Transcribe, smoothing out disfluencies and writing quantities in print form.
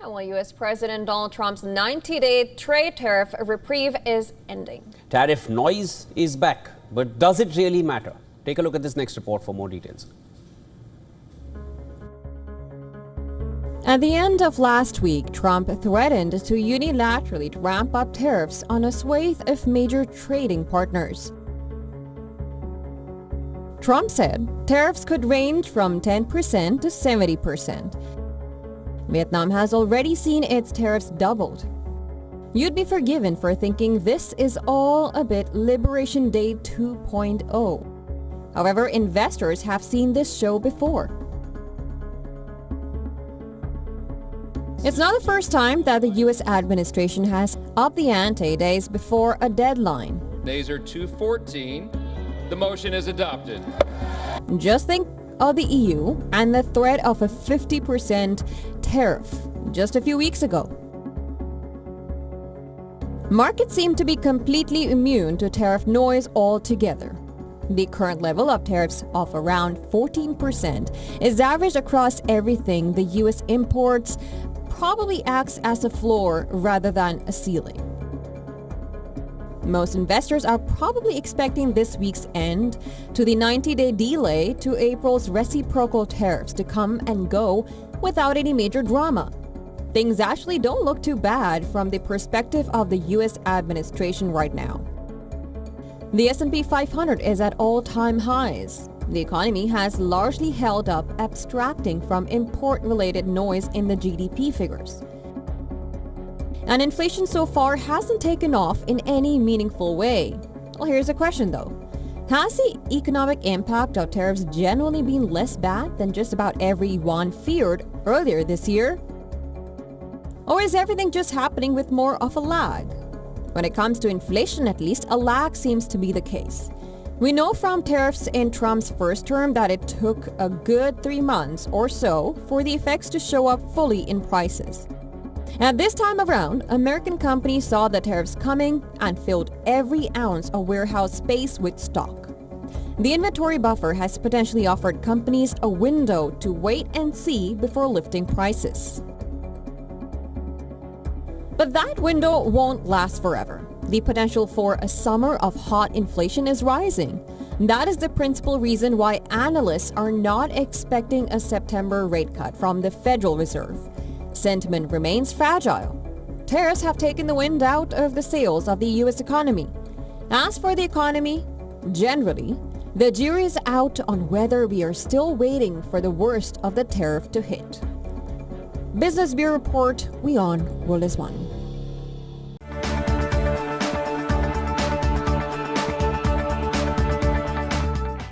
Well, U.S. President Donald Trump's 90-day trade tariff reprieve is ending. Tariff noise is back, but does it really matter? Take a look at this next report for more details. At the end of last week, Trump threatened to unilaterally ramp up tariffs on a swathe of major trading partners. Trump said tariffs could range from 10% to 70%. Vietnam has already seen its tariffs doubled. You'd be forgiven for thinking this is all a bit Liberation Day 2.0. However, investors have seen this show before. It's not the first time that the U.S. administration has upped the ante days before a deadline. Nays are 214. The motion is adopted. Just think of the EU and the threat of a 50% tariff just a few weeks ago. Markets seem to be completely immune to tariff noise altogether. The current level of tariffs of around 14% is averaged across everything the U.S. imports, probably acts as a floor rather than a ceiling. Most investors are probably expecting this week's end to the 90-day delay to April's reciprocal tariffs to come and go without any major drama. Things actually don't look too bad from the perspective of the U.S. administration right now. The S&P 500 is at all-time highs. The economy has largely held up, abstracting from import-related noise in the GDP figures. And inflation so far hasn't taken off in any meaningful way. Well, here's a question though. Has the economic impact of tariffs generally been less bad than just about everyone feared earlier this year? Or is everything just happening with more of a lag? When it comes to inflation, at least, a lag seems to be the case. We know from tariffs in Trump's first term that it took a good 3 months or so for the effects to show up fully in prices. At this time around, American companies saw the tariffs coming and filled every ounce of warehouse space with stock. The inventory buffer has potentially offered companies a window to wait and see before lifting prices. But that window won't last forever. The potential for a summer of hot inflation is rising. That is the principal reason why analysts are not expecting a September rate cut from the Federal Reserve. Sentiment remains fragile. Tariffs have taken the wind out of the sails of the U.S. economy. As for the economy, generally, the jury is out on whether we are still waiting for the worst of the tariff to hit. Business Bureau Report, WION World is One.